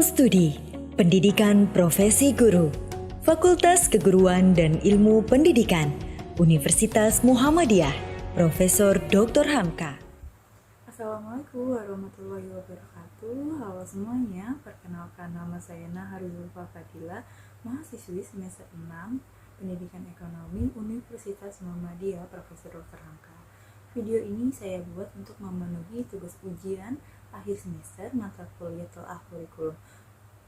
Studi, Pendidikan Profesi Guru, Fakultas Keguruan dan Ilmu Pendidikan, Universitas Muhammadiyah, Profesor Dr. Hamka. Assalamualaikum warahmatullahi wabarakatuh. Halo semuanya, perkenalkan nama saya Naharul Fadila, mahasiswi semester 6 Pendidikan Ekonomi Universitas Muhammadiyah, Profesor Dr. Hamka. Video ini saya buat untuk memenuhi tugas ujian akhir semester mata kuliah telah kurikulum.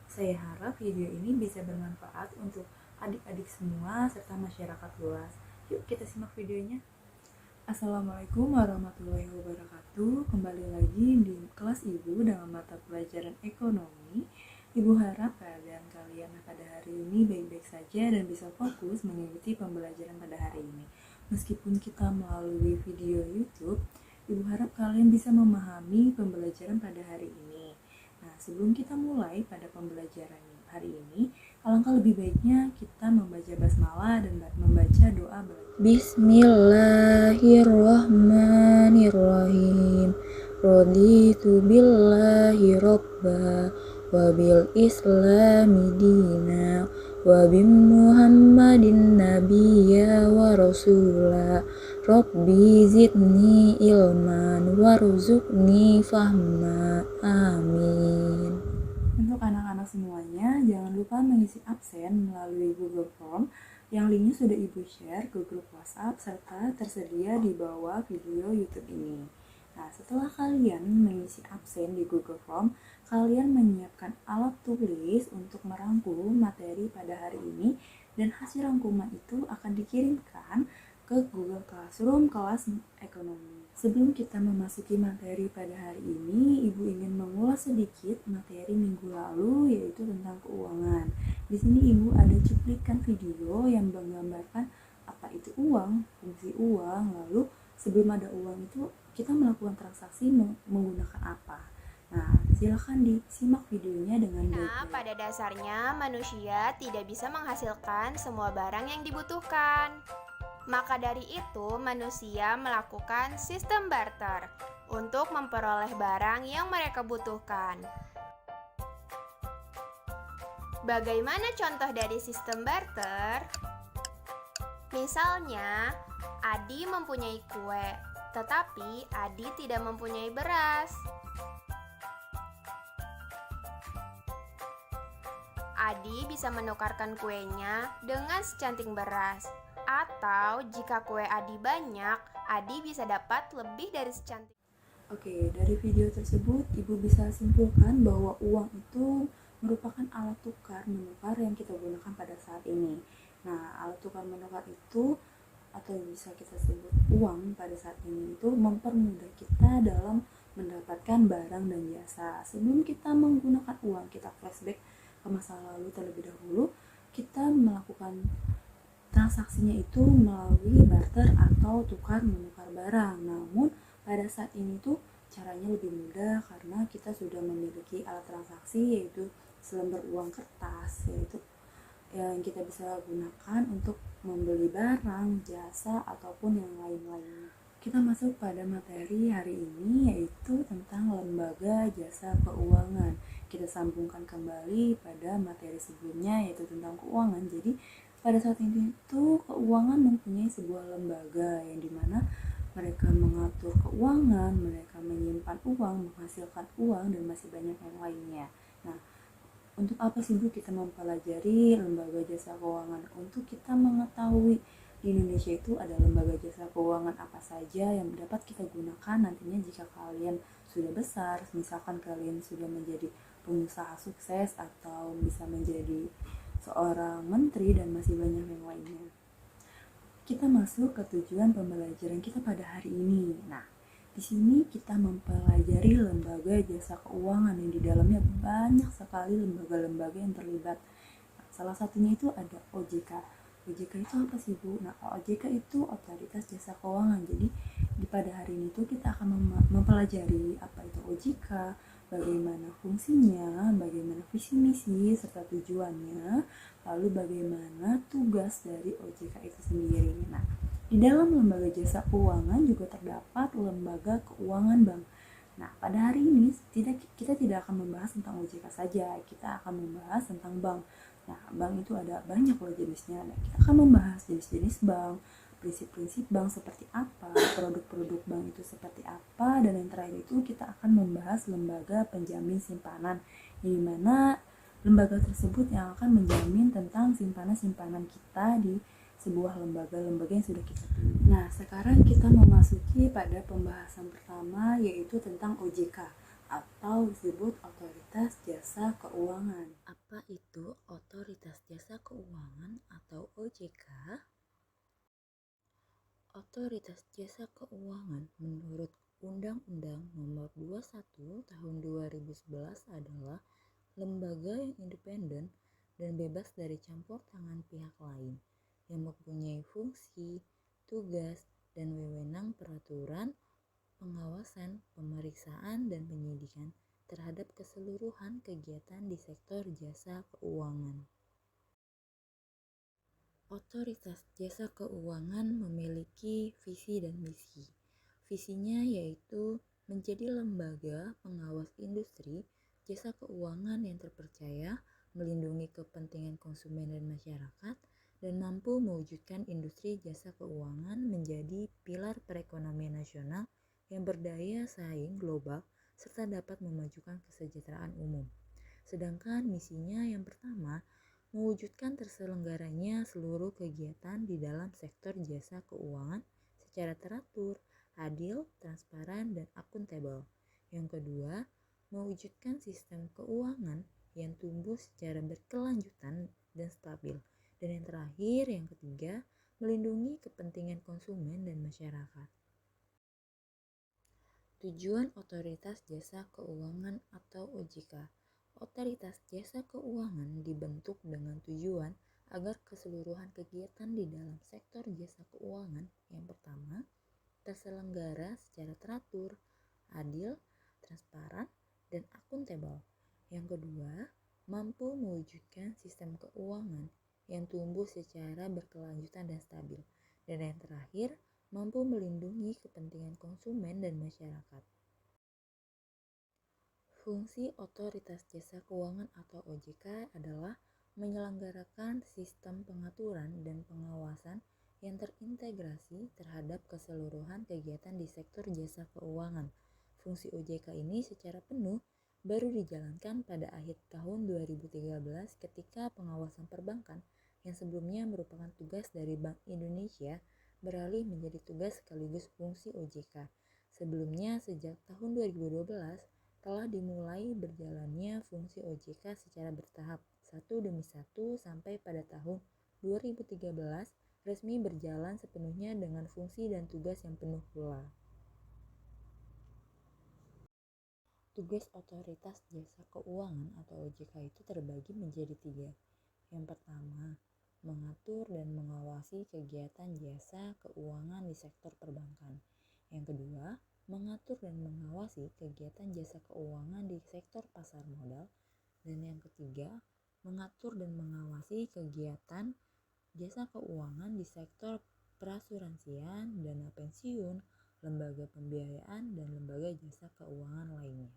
Saya harap video ini bisa bermanfaat untuk adik-adik semua serta masyarakat luas. Yuk kita simak videonya. Assalamualaikum warahmatullahi wabarakatuh. Kembali lagi di kelas Ibu dalam mata pelajaran ekonomi. Ibu harap keadaan kalian pada hari ini baik-baik saja dan bisa fokus mengikuti pembelajaran pada hari ini. Meskipun kita melalui video YouTube, Ibu harap kalian bisa memahami pembelajaran pada hari ini. Nah, sebelum kita mulai pada pembelajaran hari ini, alangkah lebih baiknya kita membaca basmalah dan membaca doa. Bismillahirrahmanirrahim. Raditu billahi robba wa bil islami dina wa bi muhammadin nabiyya wa rasula. Rabbi zidni ilman warzuqni fahma. Amin. Untuk anak-anak semuanya, jangan lupa mengisi absen melalui Google Form yang linknya sudah Ibu share ke grup WhatsApp serta tersedia di bawah video YouTube ini. Nah, setelah kalian mengisi absen di Google Form, kalian menyiapkan alat tulis untuk merangkum materi pada hari ini dan hasil rangkuman itu akan dikirimkan ke Google Classroom kelas ekonomi. Sebelum kita memasuki materi pada hari ini, Ibu ingin mengulas sedikit materi minggu lalu, yaitu tentang keuangan. Di sini Ibu ada cuplikan video yang menggambarkan apa itu uang, fungsi uang, lalu sebelum ada uang itu kita melakukan transaksi menggunakan apa. Nah, silakan disimak videonya dengan baik. Pada dasarnya manusia tidak bisa menghasilkan semua barang yang dibutuhkan. Maka dari itu, manusia melakukan sistem barter untuk memperoleh barang yang mereka butuhkan. Bagaimana contoh dari sistem barter? Misalnya, Adi mempunyai kue, tetapi Adi tidak mempunyai beras. Adi bisa menukarkan kuenya dengan secanting beras. Atau jika kue Adi banyak, Adi bisa dapat lebih dari secantik. Oke, dari video tersebut Ibu bisa simpulkan bahwa uang itu merupakan alat tukar menukar yang kita gunakan pada saat ini. Nah, alat tukar menukar itu atau yang bisa kita sebut uang pada saat ini itu mempermudah kita dalam mendapatkan barang dan jasa. Sebelum kita menggunakan uang, kita flashback ke masa lalu terlebih dahulu, kita melakukan transaksinya itu melalui barter atau tukar menukar barang. Namun pada saat ini tuh caranya lebih mudah karena kita sudah memiliki alat transaksi, yaitu selembar uang kertas, yaitu yang kita bisa gunakan untuk membeli barang, jasa, ataupun yang lain-lainnya. Kita masuk pada materi hari ini, yaitu tentang lembaga jasa keuangan. Kita sambungkan kembali pada materi sebelumnya, yaitu tentang keuangan. Jadi pada saat ini itu keuangan mempunyai sebuah lembaga yang dimana mereka mengatur keuangan, mereka menyimpan uang, menghasilkan uang, dan masih banyak yang lainnya. Nah, untuk apa sih Bu kita mempelajari lembaga jasa keuangan? Untuk kita mengetahui di Indonesia itu ada lembaga jasa keuangan apa saja yang dapat kita gunakan nantinya jika kalian sudah besar, misalkan kalian sudah menjadi pengusaha sukses atau bisa menjadi seorang menteri dan masih banyak yang lainnya. Kita masuk ke tujuan pembelajaran kita pada hari ini. Nah, di sini kita mempelajari lembaga jasa keuangan yang di dalamnya banyak sekali lembaga-lembaga yang terlibat. Nah, salah satunya itu ada OJK. OJK itu apa sih Bu? Nah, OJK itu Otoritas Jasa Keuangan. Jadi pada hari ini tuh kita akan mempelajari apa itu OJK, bagaimana fungsinya, bagaimana visi misi serta tujuannya, lalu bagaimana tugas dari OJK itu sendiri. Nah, di dalam lembaga jasa keuangan juga terdapat lembaga keuangan bank. Nah, pada hari ini kita tidak akan membahas tentang OJK saja, kita akan membahas tentang bank. Nah, bank itu ada banyak loh jenisnya. Nah, kita akan membahas jenis-jenis bank, prinsip-prinsip bank seperti apa, produk-produk bank itu seperti apa, dan yang terakhir itu kita akan membahas lembaga penjamin simpanan, di mana lembaga tersebut yang akan menjamin tentang simpanan-simpanan kita di sebuah lembaga-lembaga yang sudah kita pilih. Nah, sekarang kita memasuki pada pembahasan pertama, yaitu tentang OJK atau disebut Otoritas Jasa Keuangan. Apa itu Otoritas Jasa Keuangan atau OJK? Otoritas Jasa Keuangan menurut Undang-Undang Nomor 21 Tahun 2011 adalah lembaga yang independen dan bebas dari campur tangan pihak lain, yang mempunyai fungsi, tugas, dan wewenang peraturan, pengawasan, pemeriksaan, dan penyidikan terhadap keseluruhan kegiatan di sektor jasa keuangan. Otoritas Jasa Keuangan memiliki visi dan misi. Visinya yaitu menjadi lembaga pengawas industri jasa keuangan yang terpercaya, melindungi kepentingan konsumen dan masyarakat, dan mampu mewujudkan industri jasa keuangan menjadi pilar perekonomian nasional yang berdaya saing global serta dapat memajukan kesejahteraan umum. Sedangkan misinya yang pertama, mewujudkan terselenggaranya seluruh kegiatan di dalam sektor jasa keuangan secara teratur, adil, transparan, dan akuntabel. Yang kedua, mewujudkan sistem keuangan yang tumbuh secara berkelanjutan dan stabil. Dan yang terakhir, yang ketiga, melindungi kepentingan konsumen dan masyarakat. Tujuan Otoritas Jasa Keuangan atau OJK. Otoritas Jasa Keuangan dibentuk dengan tujuan agar keseluruhan kegiatan di dalam sektor jasa keuangan yang pertama, terselenggara secara teratur, adil, transparan, dan akuntabel. Yang kedua, mampu mewujudkan sistem keuangan yang tumbuh secara berkelanjutan dan stabil. Dan yang terakhir, mampu melindungi kepentingan konsumen dan masyarakat. Fungsi Otoritas Jasa Keuangan atau OJK adalah menyelenggarakan sistem pengaturan dan pengawasan yang terintegrasi terhadap keseluruhan kegiatan di sektor jasa keuangan. Fungsi OJK ini secara penuh baru dijalankan pada akhir tahun 2013 ketika pengawasan perbankan yang sebelumnya merupakan tugas dari Bank Indonesia beralih menjadi tugas sekaligus fungsi OJK. Sebelumnya sejak tahun 2012 telah dimulai berjalannya fungsi OJK secara bertahap satu demi satu sampai pada tahun 2013 resmi berjalan sepenuhnya dengan fungsi dan tugas yang penuh pula. Tugas Otoritas Jasa Keuangan atau OJK itu terbagi menjadi 3. Yang pertama, mengatur dan mengawasi kegiatan jasa keuangan di sektor perbankan. Yang kedua, mengatur dan mengawasi kegiatan jasa keuangan di sektor pasar modal. Dan yang ketiga, mengatur dan mengawasi kegiatan jasa keuangan di sektor perasuransian, dana pensiun, lembaga pembiayaan, dan lembaga jasa keuangan lainnya.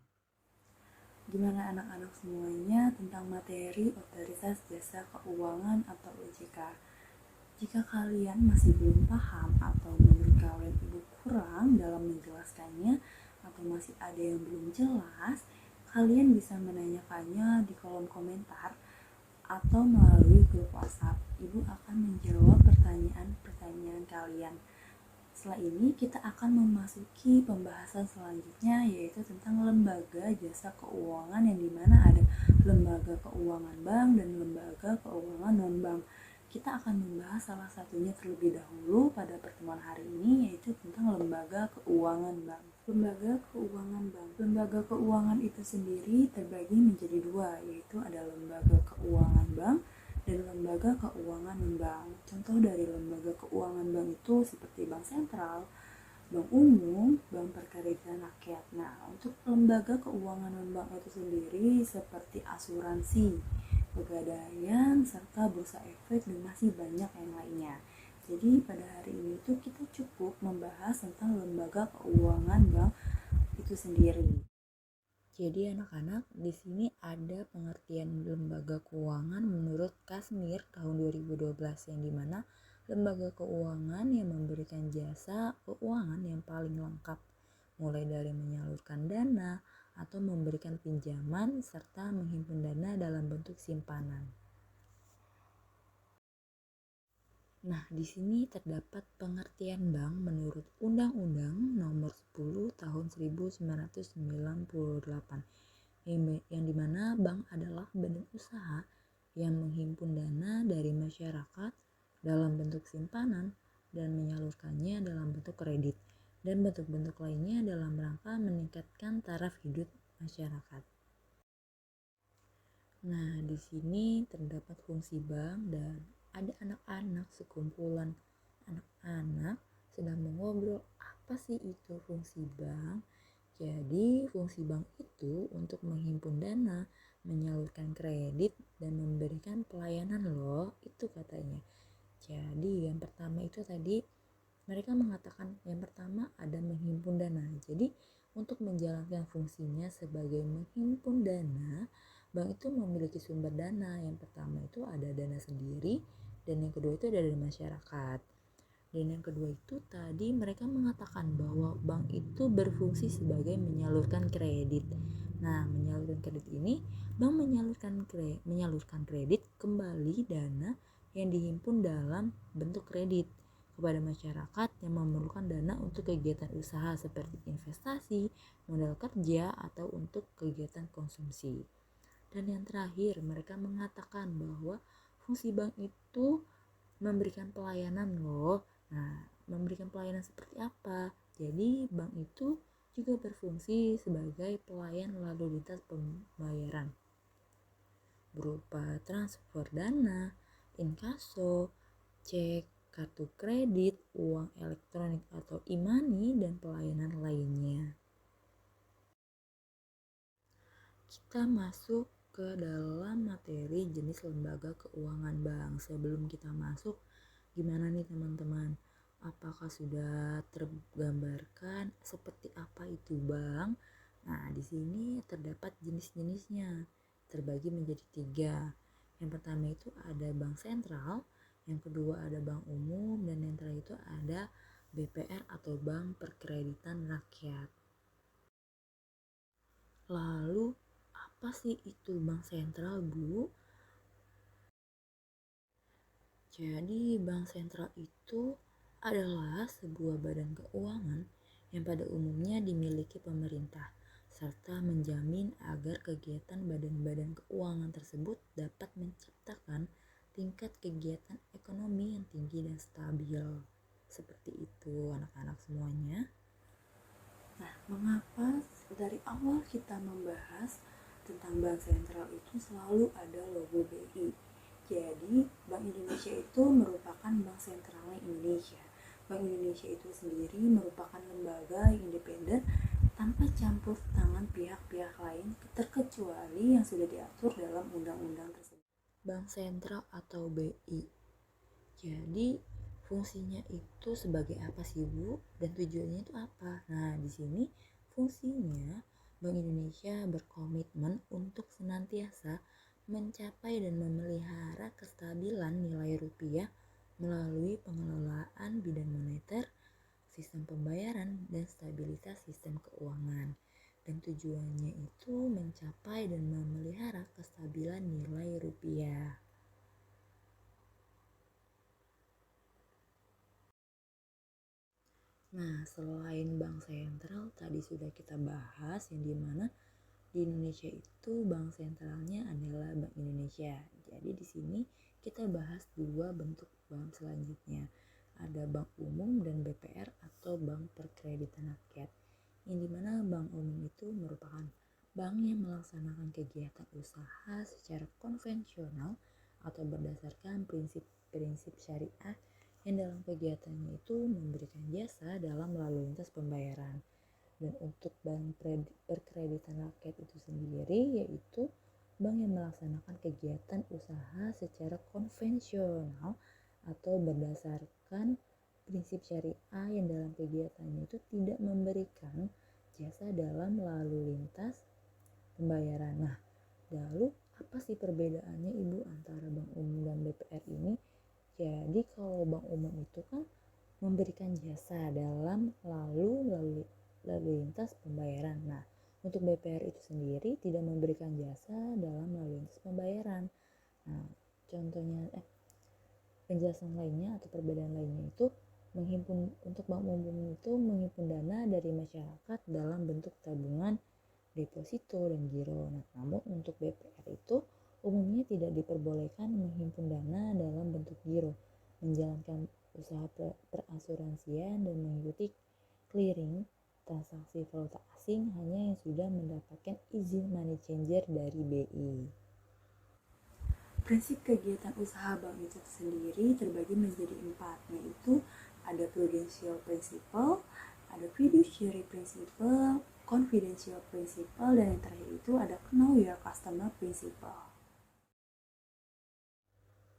Gimana anak-anak semuanya tentang materi Otoritas Jasa Keuangan atau OJK? Jika kalian masih belum paham atau menurut kalian ibu kurang dalam menjelaskannya atau masih ada yang belum jelas, kalian bisa menanyakannya di kolom komentar atau melalui grup WhatsApp. Ibu akan menjawab pertanyaan-pertanyaan kalian. Setelah ini kita akan memasuki pembahasan selanjutnya, yaitu tentang lembaga jasa keuangan, yang dimana ada lembaga keuangan bank dan lembaga keuangan non-bank. Kita akan membahas salah satunya terlebih dahulu pada pertemuan hari ini, yaitu tentang lembaga keuangan bank. Lembaga keuangan itu sendiri terbagi menjadi 2, yaitu ada lembaga keuangan bank dan lembaga keuangan non-bank. Contoh dari lembaga keuangan bank itu seperti bank sentral, bank umum, bank perkreditan rakyat. Nah, untuk lembaga keuangan non-bank itu sendiri seperti asuransi, pegadaian, serta bursa efek, dan masih banyak yang lainnya. Jadi pada hari ini tuh kita cukup membahas tentang lembaga keuangan bank itu sendiri. Jadi anak-anak, di sini ada pengertian lembaga keuangan menurut Kasmir tahun 2012 yang dimana lembaga keuangan yang memberikan jasa keuangan yang paling lengkap, mulai dari menyalurkan dana atau memberikan pinjaman serta menghimpun dana dalam bentuk simpanan. Nah, di sini terdapat pengertian bank menurut Undang-Undang Nomor 10 Tahun 1998 yang dimana bank adalah badan usaha yang menghimpun dana dari masyarakat dalam bentuk simpanan dan menyalurkannya dalam bentuk kredit dan bentuk-bentuk lainnya dalam rangka meningkatkan taraf hidup masyarakat. Nah, di sini terdapat fungsi bank dan ada anak-anak sekumpulan anak-anak sedang mengobrol apa sih itu fungsi bank. Jadi fungsi bank itu untuk menghimpun dana, menyalurkan kredit dan memberikan pelayanan loh, itu katanya. Jadi yang pertama itu tadi mereka mengatakan yang pertama ada menghimpun dana. Jadi untuk menjalankan fungsinya sebagai menghimpun dana, bank itu memiliki sumber dana. Yang pertama itu ada dana sendiri dan yang kedua itu ada dari masyarakat. Dan yang kedua itu tadi mereka mengatakan bahwa bank itu berfungsi sebagai menyalurkan kredit. Nah, menyalurkan kredit ini bank menyalurkan kredit kembali dana yang dihimpun dalam bentuk kredit kepada masyarakat yang memerlukan dana untuk kegiatan usaha seperti investasi, modal kerja atau untuk kegiatan konsumsi. Dan yang terakhir, mereka mengatakan bahwa fungsi bank itu memberikan pelayanan loh. Nah, memberikan pelayanan seperti apa? Jadi, bank itu juga berfungsi sebagai pelayan lalu lintas pembayaran berupa transfer dana, inkaso, cek, kartu kredit, uang elektronik atau e-money, dan pelayanan lainnya. Kita masuk ke dalam materi jenis lembaga keuangan bank. Sebelum kita masuk, gimana nih teman-teman? Apakah sudah tergambarkan seperti apa itu bank? Nah, di sini terdapat jenis-jenisnya, terbagi menjadi 3. Yang pertama itu ada bank sentral, yang kedua ada bank umum, dan yang terakhir itu ada BPR atau Bank Perkreditan Rakyat. Lalu apa sih itu bank sentral, Bu? Jadi bank sentral itu adalah sebuah badan keuangan yang pada umumnya dimiliki pemerintah serta menjamin agar kegiatan badan-badan keuangan tersebut dapat menciptakan tingkat kegiatan ekonomi yang tinggi dan stabil. Seperti itu anak-anak semuanya. Nah, mengapa dari awal kita membahas tentang bank sentral itu selalu ada logo BI? Jadi, Bank Indonesia itu merupakan bank sentralnya Indonesia. Bank Indonesia itu sendiri merupakan lembaga independen tanpa campur tangan pihak-pihak lain terkecuali yang sudah diatur dalam undang-undang tersebut. Bank sentral atau BI. Jadi fungsinya itu sebagai apa sih, Bu? Dan tujuannya itu apa? Nah, di sini fungsinya Bank Indonesia berkomitmen untuk senantiasa mencapai dan memelihara kestabilan nilai rupiah melalui pengelolaan bidang moneter, sistem pembayaran, dan stabilitas sistem keuangan. Dan tujuannya itu mencapai dan memelihara kestabilan nilai rupiah. Nah, selain bank sentral tadi sudah kita bahas yang dimana di Indonesia itu bank sentralnya adalah Bank Indonesia. Jadi di sini kita bahas 2 bentuk bank selanjutnya. Ada bank umum dan BPR atau Bank Perkreditan Rakyat. Yang dimana bank umum itu merupakan bank yang melaksanakan kegiatan usaha secara konvensional atau berdasarkan prinsip-prinsip syariah yang dalam kegiatannya itu memberikan jasa dalam lalu lintas pembayaran. Dan untuk bank perkreditan rakyat itu sendiri yaitu bank yang melaksanakan kegiatan usaha secara konvensional atau berdasarkan prinsip syariah yang dalam kegiatannya itu tidak memberikan jasa dalam lalu lintas pembayaran. Nah, lalu apa sih perbedaannya Ibu antara bank umum dan BPR ini? Jadi kalau bank umum itu kan memberikan jasa dalam lalu lintas pembayaran. Nah, untuk BPR itu sendiri tidak memberikan jasa dalam lalu lintas pembayaran. Nah, contohnya penjelasan lainnya atau perbedaan lainnya itu untuk bank umum itu menghimpun dana dari masyarakat dalam bentuk tabungan, deposito, dan giro. Nah, namun untuk BPR itu umumnya tidak diperbolehkan menghimpun dana dalam bentuk giro, menjalankan usaha perasuransian, dan mengikuti clearing transaksi valuta asing hanya yang sudah mendapatkan izin money changer dari BI. Prinsip kegiatan usaha bank itu sendiri terbagi menjadi 4, yaitu ada prudential principle, ada fiduciary principle, confidential principle, dan yang terakhir itu ada know your customer principle.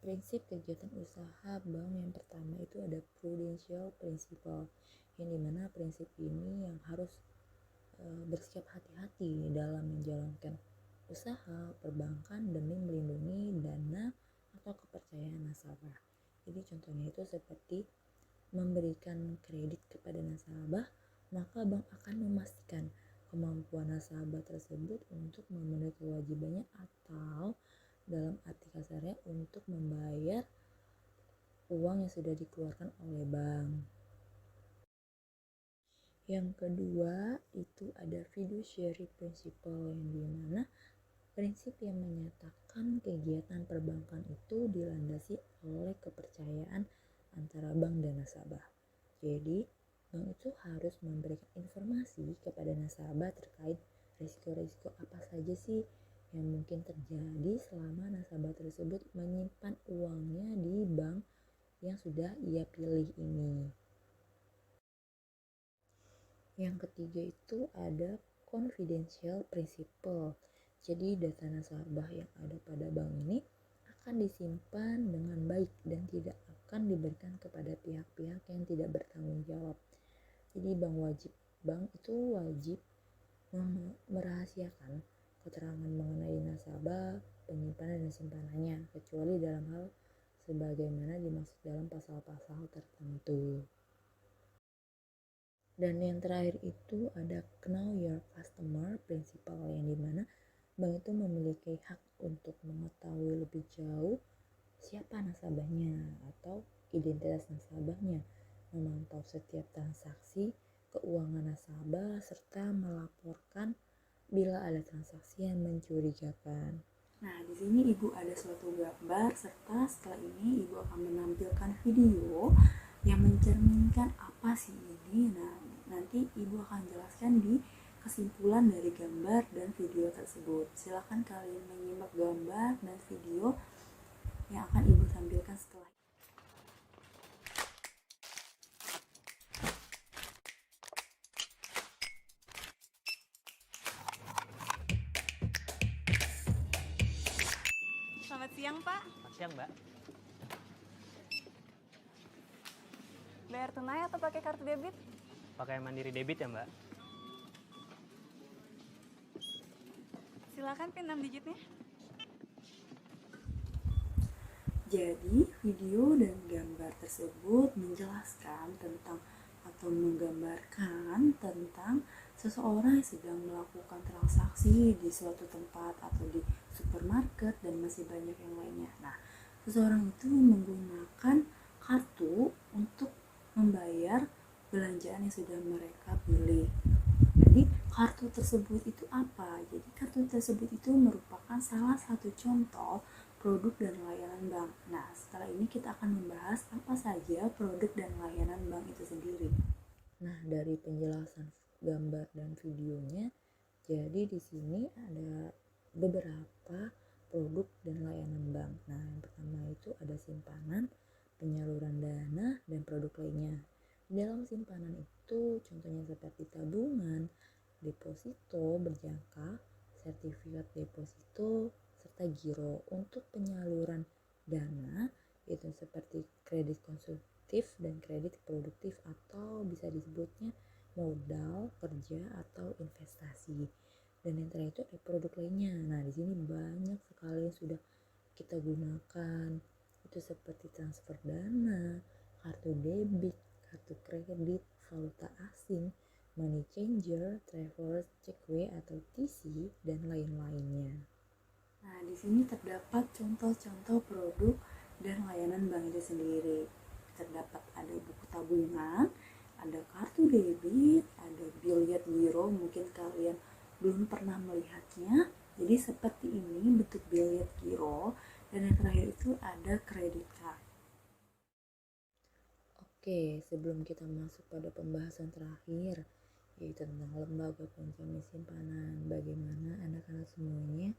Prinsip kegiatan usaha bank yang pertama itu ada prudential principle, yang dimana prinsip ini yang harus bersikap hati-hati dalam menjalankan usaha perbankan demi melindungi dana atau kepercayaan nasabah. Jadi contohnya itu seperti memberikan kredit kepada nasabah, maka bank akan memastikan kemampuan nasabah tersebut untuk memenuhi kewajibannya atau dalam arti kasarnya untuk membayar uang yang sudah dikeluarkan oleh bank. Yang kedua itu ada fiduciary principle, yang dimana prinsip yang menyatakan kegiatan perbankan itu dilandasi oleh kepercayaan antara bank dan nasabah. Jadi, bank itu harus memberikan informasi kepada nasabah terkait risiko-risiko apa saja sih yang mungkin terjadi selama nasabah tersebut menyimpan uangnya di bank yang sudah ia pilih ini. Yang ketiga itu ada confidential principle. Jadi data nasabah yang ada pada bank ini akan disimpan dengan baik dan tidak akan diberikan kepada pihak-pihak yang tidak bertanggung jawab. Jadi bank itu wajib merahasiakan keterangan mengenai nasabah, penyimpanan dan simpanannya, kecuali dalam hal sebagaimana dimaksud dalam pasal-pasal tertentu. Dan yang terakhir itu ada know your customer principle, yang dimana bank itu memiliki hak untuk mengetahui lebih jauh siapa nasabahnya atau identitas nasabahnya, memantau setiap transaksi keuangan nasabah, serta melaporkan bila ada transaksi yang mencurigakan. Nah, di sini Ibu ada suatu gambar, serta setelah ini Ibu akan menampilkan video yang mencerminkan apa sih ini. Nah, nanti Ibu akan jelaskan di kesimpulan dari gambar dan video tersebut. Silakan kalian menyimak gambar dan video yang akan Ibu tampilkan setelah ini. Selamat siang, Pak. Selamat siang, Mbak. Bayar tunai atau pakai kartu debit? Pakai Mandiri Debit ya, Mbak? Silakan PIN 6 digitnya. Jadi, video dan gambar tersebut menjelaskan tentang atau menggambarkan tentang seseorang yang sedang melakukan transaksi di suatu tempat atau di supermarket dan masih banyak yang lainnya. Nah, seseorang itu menggunakan kartu untuk membayar belanjaan yang sudah mereka pilih. Jadi, kartu tersebut itu apa? Jadi, kartu tersebut itu merupakan salah satu contoh produk dan layanan bank. Nah, setelah ini kita akan membahas apa saja produk dan layanan bank itu sendiri. Nah, dari penjelasan gambar dan videonya, jadi di sini ada beberapa produk dan layanan bank. Nah, yang pertama itu ada simpanan, penyaluran dana, dan produk lainnya. Dalam simpanan itu contohnya seperti tabungan, deposito berjangka, sertifikat deposito, serta giro. Untuk penyaluran dana itu seperti kredit konsumtif dan kredit produktif, atau bisa disebutnya modal, kerja, atau investasi. Dan yang terakhir itu ada produk lainnya. Nah, di sini banyak sekali yang sudah kita gunakan. Itu seperti transfer dana, kartu debit, kartu kredit, valuta asing, money changer, travelers, checkway atau TC, dan lain-lainnya. Nah, di sini terdapat contoh-contoh produk dan layanan bank itu sendiri. Terdapat ada buku tabungan, ada kartu debit, ada biliet giro, mungkin kalian belum pernah melihatnya. Jadi seperti ini bentuk biliet giro, dan yang terakhir itu ada kredit card. Oke, sebelum kita masuk pada pembahasan terakhir, yaitu tentang lembaga penjamin simpanan, bagaimana anak-anak semuanya,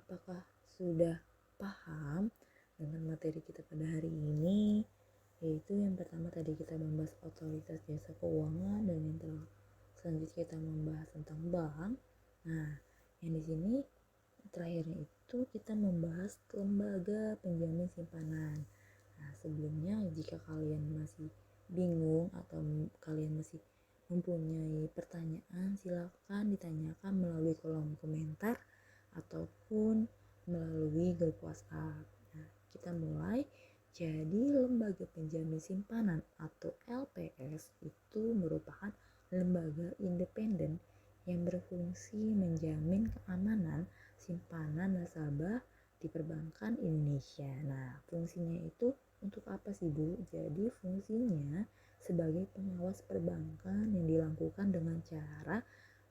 apakah sudah paham dengan materi kita pada hari ini? Yaitu yang pertama tadi kita membahas otoritas jasa keuangan, dan yang selanjutnya kita membahas tentang bank. Nah, yang di sini terakhirnya itu kita membahas lembaga penjamin simpanan. Nah, sebelumnya jika kalian masih bingung atau kalian masih mempunyai pertanyaan, silakan ditanyakan melalui kolom komentar ataupun melalui grup WhatsApp. Nah, kita mulai. Jadi lembaga penjamin simpanan atau LPS itu merupakan lembaga independen yang berfungsi menjamin keamanan simpanan nasabah di perbankan Indonesia. Nah, fungsinya itu untuk apa sih, Bu? Jadi fungsinya sebagai pengawas perbankan yang dilakukan dengan cara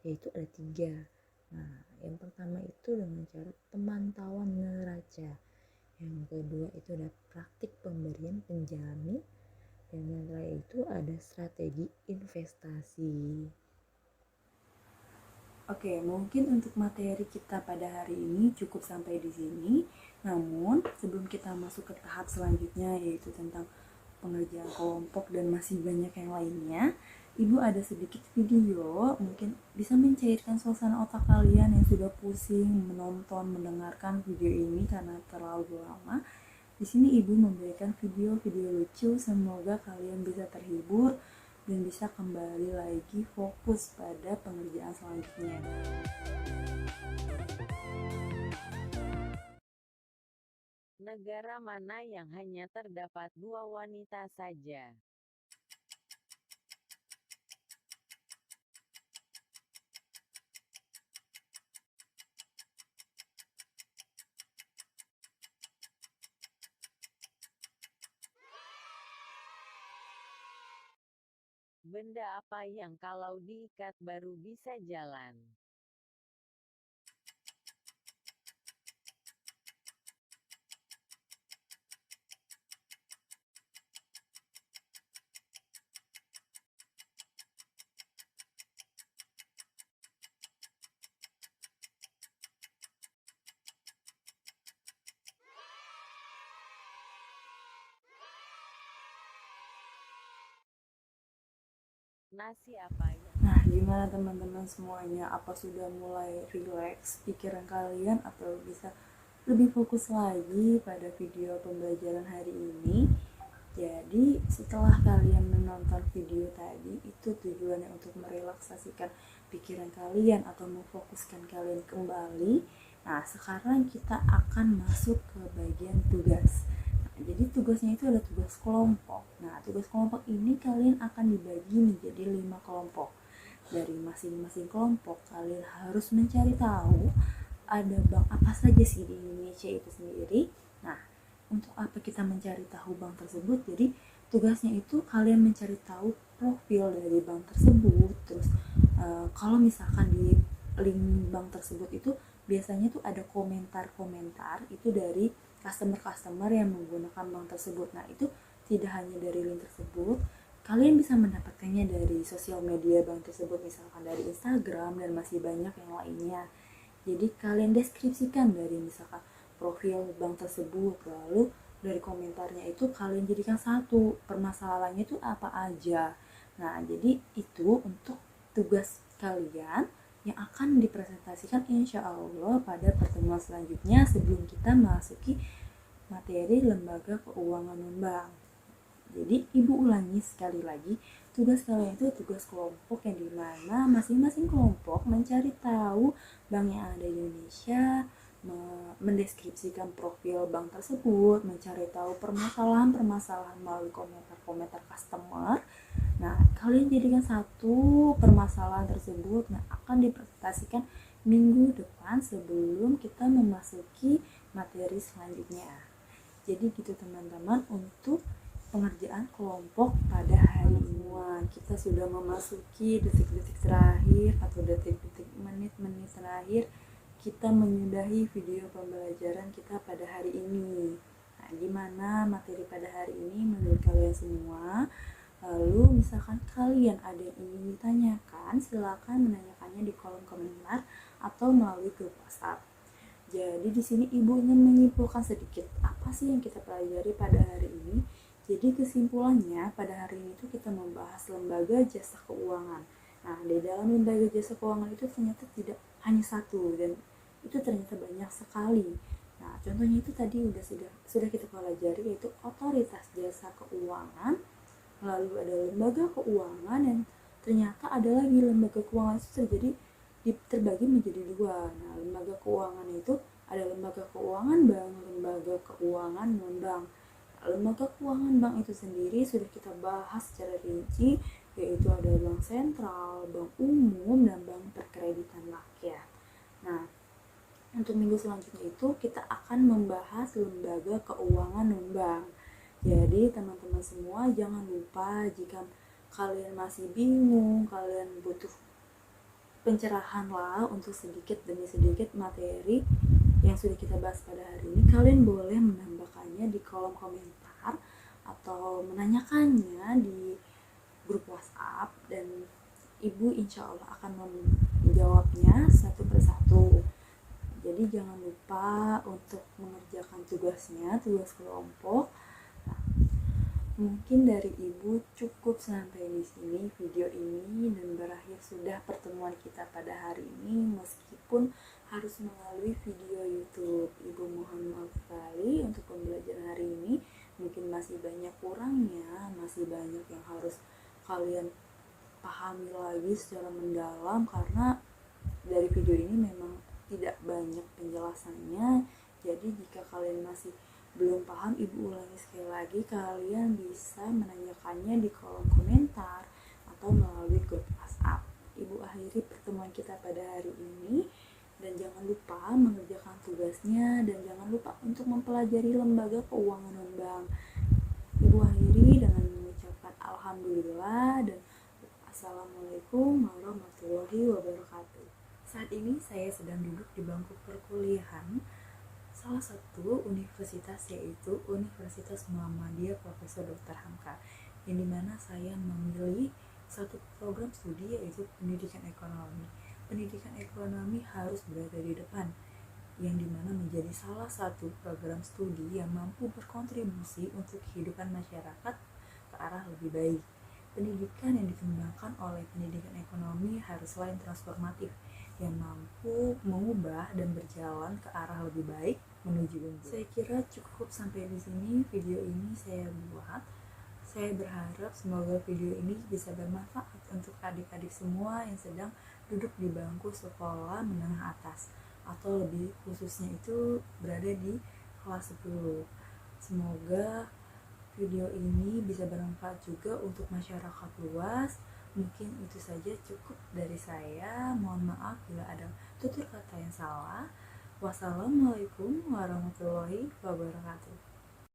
yaitu ada 3. Nah, yang pertama itu dengan cara pemantauan neraca. Yang kedua itu ada praktik pemberian penjamin, dan yang terakhir itu ada strategi investasi. Oke, mungkin untuk materi kita pada hari ini cukup sampai di sini. Namun, sebelum kita masuk ke tahap selanjutnya yaitu tentang pengerjaan kelompok dan masih banyak yang lainnya, Ibu ada sedikit video mungkin bisa mencairkan suasana otak kalian yang sudah pusing mendengarkan video ini karena terlalu lama. Di sini Ibu memberikan video-video lucu, semoga kalian bisa terhibur dan bisa kembali lagi fokus pada pengerjaan selanjutnya. Negara mana yang hanya terdapat 2 wanita saja? Benda apa yang kalau diikat baru bisa jalan? Nasi apa yang Nah, gimana teman-teman semuanya? Apa sudah mulai rileks pikiran kalian atau bisa lebih fokus lagi pada video pembelajaran hari ini? Jadi, setelah kalian menonton video tadi, itu tujuannya untuk merelaksasikan pikiran kalian atau memfokuskan kalian kembali. Nah, sekarang kita akan masuk ke bagian tugas. Jadi tugasnya itu ada tugas kelompok. Nah, tugas kelompok ini kalian akan dibagi menjadi 5 kelompok. Dari masing-masing kelompok kalian harus mencari tahu ada bank apa saja sih di Indonesia itu sendiri. Nah, untuk apa kita mencari tahu bank tersebut? Jadi tugasnya itu kalian mencari tahu profil dari bank tersebut. Terus kalau misalkan di link bank tersebut itu biasanya tuh ada komentar-komentar itu dari customer yang menggunakan bank tersebut. Nah, itu tidak hanya dari link tersebut, kalian bisa mendapatkannya dari sosial media bank tersebut, misalkan dari Instagram dan masih banyak yang lainnya. Jadi kalian deskripsikan dari misalkan profil bank tersebut, lalu dari komentarnya itu kalian jadikan satu, permasalahannya itu apa aja. Nah, jadi itu untuk tugas kalian yang akan dipresentasikan insya Allah pada pertemuan selanjutnya sebelum kita memasuki materi lembaga keuangan non-bank. Jadi ibu ulangi sekali lagi, tugas kalian itu tugas kelompok yang dimana masing-masing kelompok mencari tahu bank yang ada di Indonesia, mendeskripsikan profil bank tersebut, mencari tahu permasalahan-permasalahan melalui komentar-komentar customer. Nah, kalian jadikan satu permasalahan tersebut yang akan dipresentasikan minggu depan sebelum kita memasuki materi selanjutnya. Jadi gitu teman-teman, untuk pengerjaan kelompok pada hari ini kita sudah memasuki detik-detik terakhir atau detik-detik menit-menit terakhir kita menyudahi video pembelajaran kita pada hari ini. Nah, gimana materi pada hari ini menurut kalian semua? Lalu misalkan kalian ada yang ingin ditanyakan, silakan menanyakannya di kolom komentar atau melalui grup WhatsApp. Jadi di sini ibu ingin menyimpulkan sedikit apa sih yang kita pelajari pada hari ini. Jadi kesimpulannya pada hari ini itu kita membahas lembaga jasa keuangan. Nah, di dalam lembaga jasa keuangan itu ternyata tidak hanya satu dan itu ternyata banyak sekali. Nah, contohnya itu tadi sudah kita pelajari, yaitu otoritas jasa keuangan, lalu ada lembaga keuangan, dan ternyata ada lagi lembaga keuangan itu terbagi menjadi dua. Nah, lembaga keuangan itu ada lembaga keuangan bank, lembaga keuangan non-bank. Lembaga keuangan bank itu sendiri sudah kita bahas secara rinci, yaitu ada bank sentral, bank umum, dan bank perkreditan rakyat. Nah, untuk minggu selanjutnya itu kita akan membahas lembaga keuangan non-bank. Jadi teman-teman semua jangan lupa, jika kalian masih bingung, kalian butuh pencerahan lah untuk sedikit demi sedikit materi yang sudah kita bahas pada hari ini, kalian boleh menambahkannya di kolom komentar atau menanyakannya di grup WhatsApp, dan ibu insya Allah akan menjawabnya satu persatu. Jadi jangan lupa untuk mengerjakan tugas kelompok. Nah, mungkin dari ibu cukup sampai di sini video ini, dan berakhir sudah pertemuan kita pada hari ini meskipun harus melalui video YouTube. Ibu mohon maaf sekali untuk pembelajaran hari ini, mungkin masih banyak kurangnya, masih banyak yang harus kalian pahami lagi secara mendalam, karena dari video ini memang tidak banyak penjelasannya. Jadi jika kalian masih belum paham, ibu ulangi sekali lagi, kalian bisa menanyakannya di kolom komentar atau melalui grup WhatsApp. Ibu akhiri pertemuan kita pada hari ini, dan jangan lupa mengerjakan tugasnya, dan jangan lupa untuk mempelajari lembaga keuangan non-bank. Ibu akhiri dengan mengucapkan alhamdulillah dan assalamualaikum warahmatullahi wabarakatuh. Saat ini saya sedang duduk di bangku perkuliahan salah satu universitas, yaitu Universitas Muhammadiyah Profesor Dr. Hamka, yang dimana saya memilih satu program studi, yaitu pendidikan ekonomi. Pendidikan ekonomi harus berada di depan, yang dimana menjadi salah satu program studi yang mampu berkontribusi untuk kehidupan masyarakat ke arah lebih baik. Pendidikan yang dikembangkan oleh pendidikan ekonomi haruslah yang transformatif, yang mampu mengubah dan berjalan ke arah lebih baik menuju unggul. Saya kira cukup sampai di sini video ini saya buat. Saya berharap semoga video ini bisa bermanfaat untuk adik-adik semua yang sedang duduk di bangku sekolah menengah atas, atau lebih khususnya itu berada di kelas 10. Semoga video ini bisa bermanfaat juga untuk masyarakat luas. Mungkin itu saja cukup dari saya. Mohon maaf bila ada tutur kata yang salah. Wassalamualaikum warahmatullahi wabarakatuh.